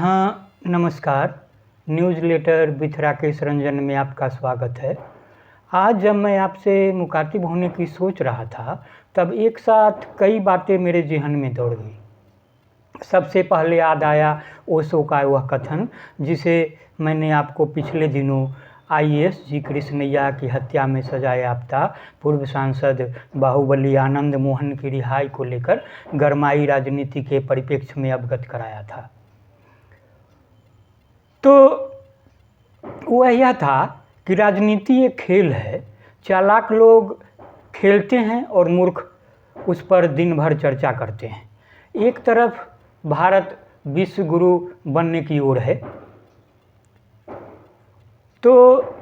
हाँ, नमस्कार। Newsletter with Rakesh Ranjan में आपका स्वागत है। आज जब मैं आपसे मुखातिब होने की सोच रहा था, तब एक साथ कई बातें मेरे ज़हन में दौड़ गई। सबसे पहले याद आया ओशो का वह कथन, जिसे मैंने आपको पिछले दिनों आईएएस जी कृष्णैया की हत्या में सजा याफ्ता पूर्व सांसद बाहुबली आनंद मोहन की रिहाई को लेकर गरमाई राजनीति के परिप्रेक्ष्य में अवगत कराया था। तो वह यह था कि राजनीति एक खेल है। चालाक लोग खेलते हैं और मूर्ख उस पर दिन भर चर्चा करते हैं। एक तरफ भारत विश्व गुरु बनने की ओर है, तो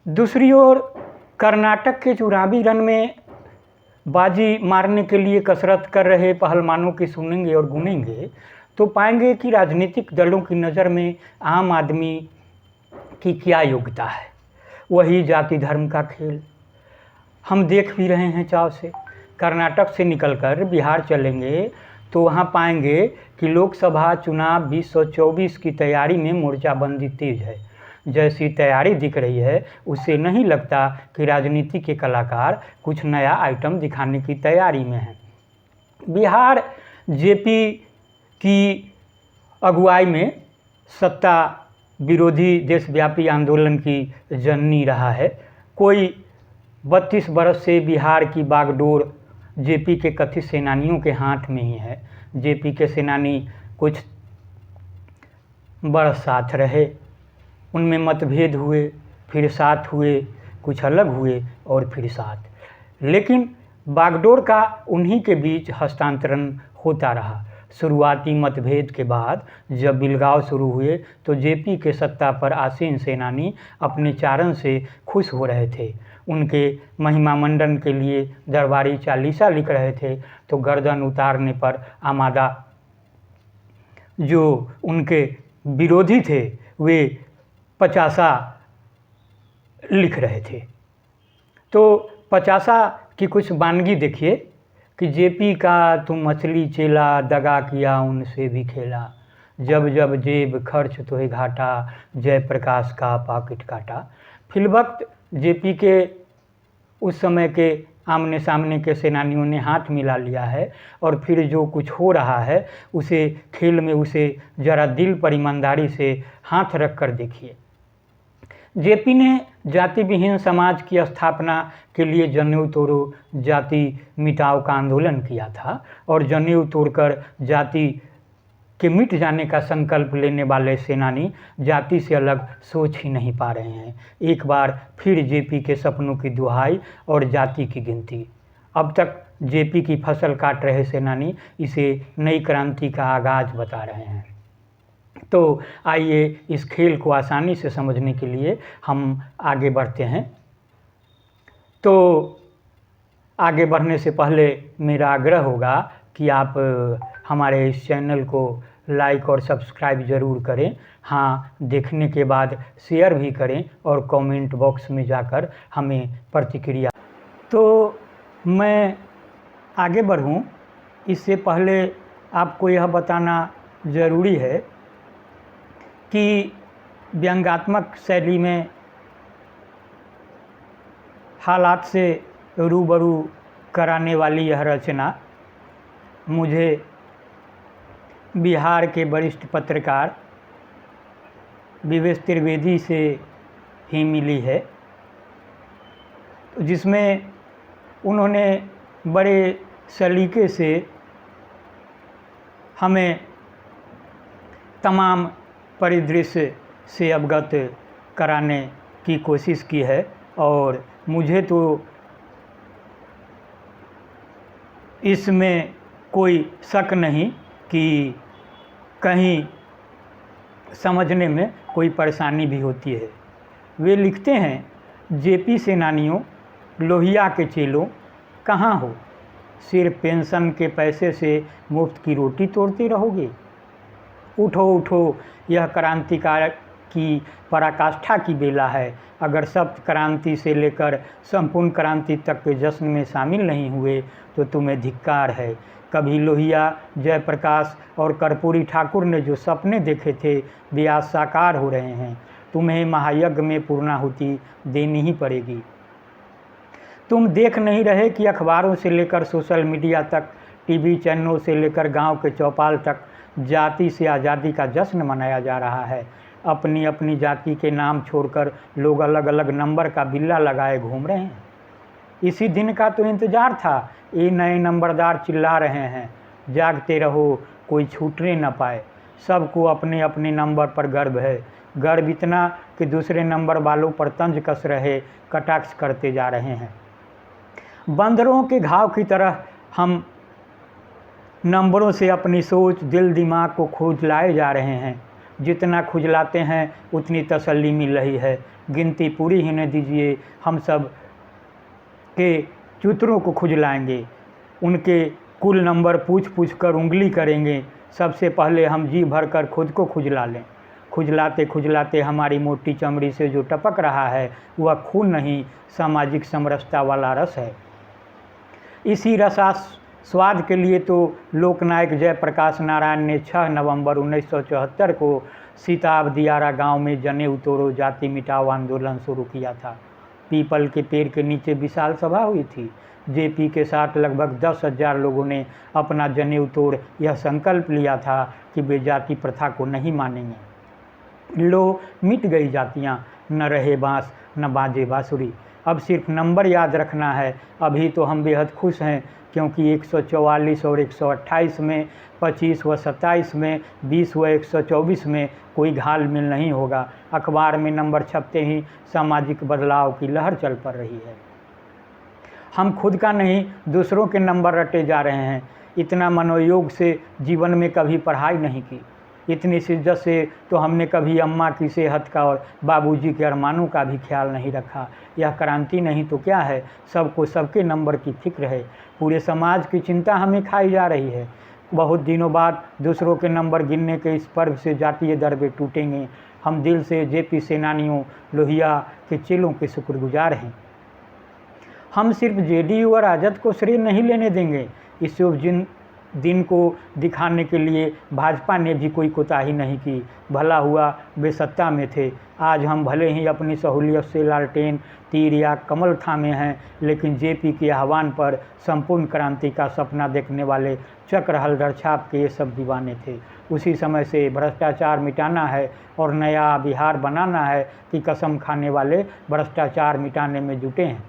दूसरी ओर कर्नाटक के चुनावी रण में बाजी मारने के लिए कसरत कर रहे पहलवानों की सुनेंगे और गुनेंगे तो पाएंगे कि राजनीतिक दलों की नज़र में आम आदमी की क्या योग्यता है। वही जाति धर्म का खेल हम देख भी रहे हैं चाव से। कर्नाटक से निकलकर बिहार चलेंगे तो वहाँ पाएंगे कि लोकसभा चुनाव 2024 की तैयारी में मोर्चाबंदी तेज है। जैसी तैयारी दिख रही है, उससे नहीं लगता कि राजनीति के कलाकार कुछ नया आइटम दिखाने की तैयारी में हैं। बिहार जेपी की अगुवाई में सत्ता विरोधी देशव्यापी आंदोलन की जननी रहा है। कोई 32 बरस से बिहार की बागडोर जेपी के कथित सेनानियों के हाथ में ही है। जेपी के सेनानी कुछ बरस साथ रहे, उनमें मतभेद हुए, फिर साथ हुए, कुछ अलग हुए और फिर साथ, लेकिन बागडोर का उन्हीं के बीच हस्तांतरण होता रहा। शुरुआती मतभेद के बाद जब बिलगाव शुरू हुए तो जेपी के सत्ता पर आसीन सेनानी अपने चारण से खुश हो रहे थे। उनके महिमा मंडन के लिए दरबारी चालीसा लिख रहे थे तो गर्दन उतारने पर आमादा जो उनके विरोधी थे वे पचासा लिख रहे थे। तो पचासा की कुछ वानगी देखिए कि जेपी का तुम मछली चेला, दगा किया उनसे भी खेला, जब जब जेब खर्च तो घाटा, जयप्रकाश का पॉकेट काटा। फिलवक्त जेपी के उस समय के आमने सामने के सेनानियों ने हाथ मिला लिया है और फिर जो कुछ हो रहा है उसे खेल में उसे ज़रा दिल पर ईमानदारी से हाथ रख कर देखिए। जेपी ने जाति विहीन समाज की स्थापना के लिए जनेऊ तोड़ो जाति मिटाओ का आंदोलन किया था और जनेऊ तोड़कर जाति के मिट जाने का संकल्प लेने वाले सेनानी जाति से अलग सोच ही नहीं पा रहे हैं। एक बार फिर जेपी के सपनों की दुहाई और जाति की गिनती। अब तक जेपी की फसल काट रहे सेनानी इसे नई क्रांति का आगाज बता रहे हैं। तो आइए इस खेल को आसानी से समझने के लिए हम आगे बढ़ते हैं। तो आगे बढ़ने से पहले मेरा आग्रह होगा कि आप हमारे इस चैनल को लाइक और सब्सक्राइब ज़रूर करें। हाँ, देखने के बाद शेयर भी करें और कमेंट बॉक्स में जाकर हमें प्रतिक्रिया। तो मैं आगे बढ़ूं इससे पहले आपको यह बताना ज़रूरी है कि व्यंग्यात्मक शैली में हालात से रूबरू कराने वाली यह रचना मुझे बिहार के वरिष्ठ पत्रकार विवेश त्रिवेदी से ही मिली है, जिसमें उन्होंने बड़े सलीके से हमें तमाम परिदृश्य से अवगत कराने की कोशिश की है। और मुझे तो इसमें कोई शक नहीं कि कहीं समझने में कोई परेशानी भी होती है। वे लिखते हैं, जेपी सेनानियों लोहिया के चेलों कहाँ हो, सिर्फ पेंशन के पैसे से मुफ्त की रोटी तोड़ते रहोगे। उठो उठो, यह की पराकाष्ठा की बेला है। अगर सप्त क्रांति से लेकर संपूर्ण क्रांति तक के जश्न में शामिल नहीं हुए तो तुम्हें धिक्कार है। कभी लोहिया, जयप्रकाश और कर्पूरी ठाकुर ने जो सपने देखे थे वे आज साकार हो रहे हैं। तुम्हें महायज्ञ में पूर्णाहुति देनी ही पड़ेगी। तुम देख नहीं रहे कि अखबारों से लेकर सोशल मीडिया तक, टीवी चैनलों से लेकर गांव के चौपाल तक जाति से आज़ादी का जश्न मनाया जा रहा है। अपनी अपनी जाति के नाम छोड़कर लोग अलग अलग नंबर का बिल्ला लगाए घूम रहे हैं। इसी दिन का तो इंतज़ार था। ये नए नंबरदार चिल्ला रहे हैं, जागते रहो, कोई छूटने न पाए। सबको अपने अपने नंबर पर गर्व है। गर्व इतना कि दूसरे नंबर वालों पर तंज कस रहे, कटाक्ष करते जा रहे हैं। बंदरों के घाव की तरह हम नंबरों से अपनी सोच, दिल, दिमाग को खुजलाए जा रहे हैं। जितना खुजलाते हैं उतनी तसल्ली मिल रही है। गिनती पूरी होने दीजिए, हम सब के चुतरों को खुजलाएंगे। उनके कुल नंबर पूछ पूछ कर उंगली करेंगे। सबसे पहले हम जी भर कर खुद को खुजला लें। खुजलाते खुजलाते हमारी मोटी चमड़ी से जो टपक रहा है वह खून नहीं, सामाजिक समरसता वाला रस है। इसी स्वाद के लिए तो लोकनायक जयप्रकाश नारायण ने 6 नवंबर 1974 को सीताब दियारा गांव में जनेऊ तोड़ो जाति मिटाओ आंदोलन शुरू किया था। पीपल के पेड़ के नीचे विशाल सभा हुई थी। जेपी के साथ लगभग 10,000 लोगों ने अपना जनेऊ तोड़ यह संकल्प लिया था कि वे जाति प्रथा को नहीं मानेंगे। लो, मिट गई जातियाँ, न रहे बाँस न बाजे बाँसुरी। अब सिर्फ नंबर याद रखना है। अभी तो हम बेहद खुश हैं क्योंकि 144 और 128 में, 25 व 27 में, 20 व 124 में कोई घालमेल नहीं होगा। अखबार में नंबर छपते ही सामाजिक बदलाव की लहर चल पड़ रही है। हम खुद का नहीं, दूसरों के नंबर रटे जा रहे हैं। इतना मनोयोग से जीवन में कभी पढ़ाई नहीं की। इतनी शिद्दत से तो हमने कभी अम्मा की सेहत का और बाबूजी के अरमानों का भी ख्याल नहीं रखा। यह क्रांति नहीं तो क्या है? सबको सबके नंबर की फिक्र है। पूरे समाज की चिंता हमें खाई जा रही है। बहुत दिनों बाद दूसरों के नंबर गिनने के इस पर्व से जातीय दरबे टूटेंगे। हम दिल से जेपी सेनानियों, लोहिया के चेलों के शुक्रगुजार हैं। हम सिर्फ जेडीयू और राजद को श्रेय नहीं लेने देंगे। इस शुभ दिन को दिखाने के लिए भाजपा ने भी कोई कोताही नहीं की। भला हुआ वे सत्ता में थे। आज हम भले ही अपनी सहूलियत से लालटेन, तीर या कमल थामे हैं, लेकिन जेपी के आह्वान पर संपूर्ण क्रांति का सपना देखने वाले चक्र हलधर छाप के ये सब दीवाने थे। उसी समय से भ्रष्टाचार मिटाना है और नया बिहार बनाना है कि कसम खाने वाले भ्रष्टाचार मिटाने में जुटे हैं।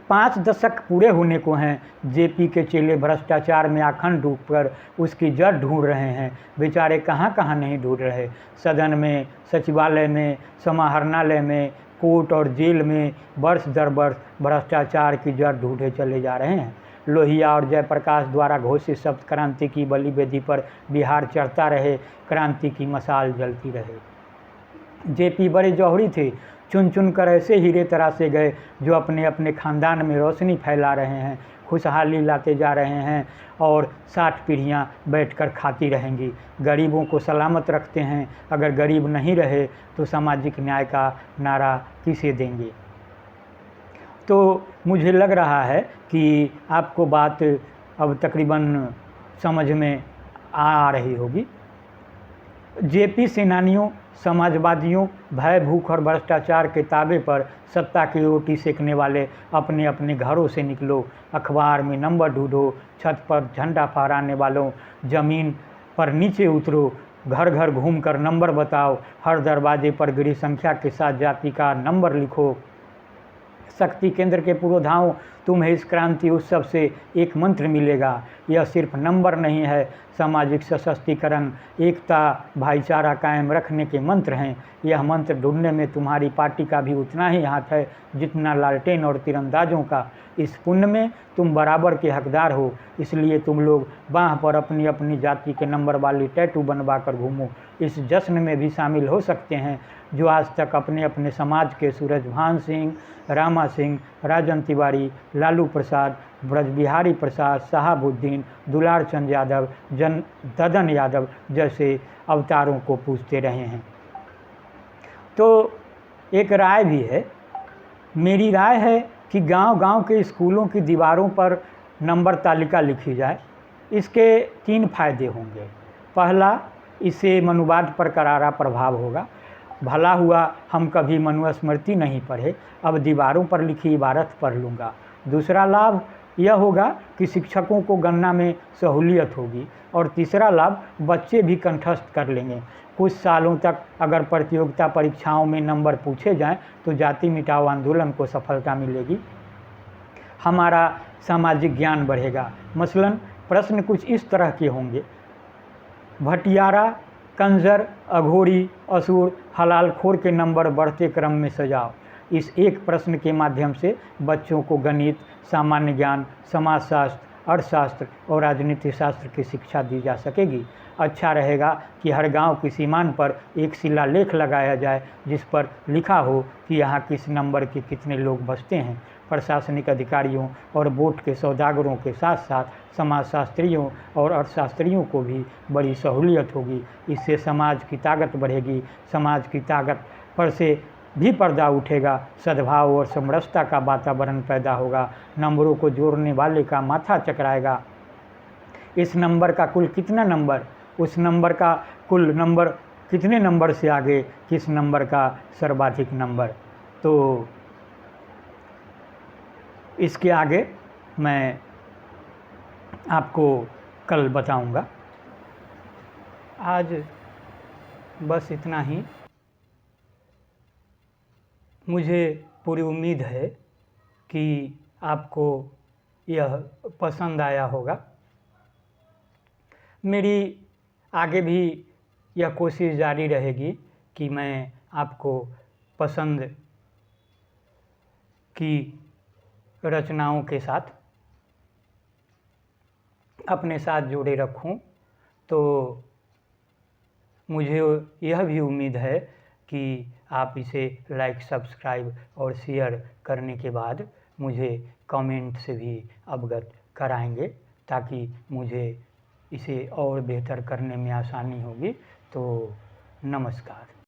5 दशक पूरे होने को हैं। जेपी के चेले भ्रष्टाचार में आखंड डूबकर उसकी जड़ ढूंढ रहे हैं। बेचारे कहाँ कहाँ नहीं ढूंढ रहे। सदन में, सचिवालय में, समाहरणालय में, कोर्ट और जेल में वर्ष दर वर्ष भ्रष्टाचार की जड़ ढूंढे चले जा रहे हैं। लोहिया और जयप्रकाश द्वारा घोषित सप्त क्रांति की बलि वेदी पर बिहार चढ़ता रहे, क्रांति की मशाल जलती रहे। जेपी बड़े जौहरी थे। चुन चुन कर ऐसे हीरे तराशे गए जो अपने अपने खानदान में रोशनी फैला रहे हैं, खुशहाली लाते जा रहे हैं और 60 पीढ़ियाँ बैठकर खाती रहेंगी। गरीबों को सलामत रखते हैं। अगर गरीब नहीं रहे तो सामाजिक न्याय का नारा किसे देंगे? तो मुझे लग रहा है कि आपको बात अब तकरीबन समझ में आ रही होगी। जेपी सेनानियों, समाजवादियों, भय, भूख और भ्रष्टाचार के ताबे पर सत्ता की रोटी सेकने वाले अपने अपने घरों से निकलो। अखबार में नंबर ढूंढो, छत पर झंडा फहराने वालों ज़मीन पर नीचे उतरो, घर घर घूमकर नंबर बताओ, हर दरवाजे पर गिरी संख्या के साथ जाति का नंबर लिखो। शक्ति केंद्र के पुरोधाओं, तुम्हें इस क्रांति उत्सव से एक मंत्र मिलेगा। यह सिर्फ नंबर नहीं है, सामाजिक सशक्तिकरण, एकता, भाईचारा कायम रखने के मंत्र हैं। यह मंत्र ढूंढने में तुम्हारी पार्टी का भी उतना ही हाथ है जितना लालटेन और तीरंदाजों का। इस पुण्य में तुम बराबर के हकदार हो। इसलिए तुम लोग बाँह पर अपनी अपनी जाति के नंबर वाली टैटू बनवा कर घूमो। इस जश्न में भी शामिल हो सकते हैं जो आज तक अपने अपने समाज के सूरजभान सिंह, रामा सिंह, राजन तिवारी, लालू प्रसाद, ब्रजबिहारी प्रसाद, शहाबुद्दीन, दुलार चंद यादव, ददन यादव जैसे अवतारों को पूजते रहे हैं। तो एक राय भी है, मेरी राय है कि गांव-गांव के स्कूलों की दीवारों पर नंबर तालिका लिखी जाए। इसके 3 फायदे होंगे। पहला, इससे मनुवाद पर करारा प्रभाव होगा। भला हुआ हम कभी मनुस्मृति नहीं पढ़े, अब दीवारों पर लिखी इबारत पढ़ लूँगा। दूसरा लाभ यह होगा कि शिक्षकों को गणना में सहूलियत होगी। और तीसरा लाभ, बच्चे भी कंठस्थ कर लेंगे। कुछ सालों तक अगर प्रतियोगिता परीक्षाओं में नंबर पूछे जाएं तो जाति मिटाओ आंदोलन को सफलता मिलेगी। हमारा सामाजिक ज्ञान बढ़ेगा। मसलन प्रश्न कुछ इस तरह के होंगे: भटियारा, कंजर, अघोरी, असुर, हलालखोर के नंबर बढ़ते क्रम में सजाओ। इस एक प्रश्न के माध्यम से बच्चों को गणित, सामान्य ज्ञान, समाजशास्त्र, अर्थशास्त्र और राजनीति शास्त्र की शिक्षा दी जा सकेगी। अच्छा रहेगा कि हर गांव की सीमान पर एक शिलालेख लगाया जाए जिस पर लिखा हो कि यहाँ किस नंबर के कितने लोग बसते हैं। प्रशासनिक अधिकारियों और बोर्ड के सौदागरों के साथ साथ समाजशास्त्रियों और अर्थशास्त्रियों को भी बड़ी सहूलियत होगी। इससे समाज की ताकत बढ़ेगी। समाज की ताकत पर से भी पर्दा उठेगा। सद्भाव और समरसता का वातावरण पैदा होगा। नंबरों को जोड़ने वाले का माथा चकराएगा। इस नंबर का कुल कितना नंबर, उस नंबर का कुल नंबर कितने नंबर से आगे किस नंबर का सर्वाधिक नंबर। तो इसके आगे मैं आपको कल बताऊंगा। आज बस इतना ही। मुझे पूरी उम्मीद है कि आपको यह पसंद आया होगा। मेरी आगे भी यह कोशिश जारी रहेगी कि मैं आपको पसंद की रचनाओं के साथ अपने साथ जोड़े रखूं। तो मुझे यह भी उम्मीद है कि आप इसे लाइक, सब्सक्राइब और शेयर करने के बाद मुझे कमेंट से भी अवगत कराएंगे ताकि मुझे इसे और बेहतर करने में आसानी होगी। तो नमस्कार।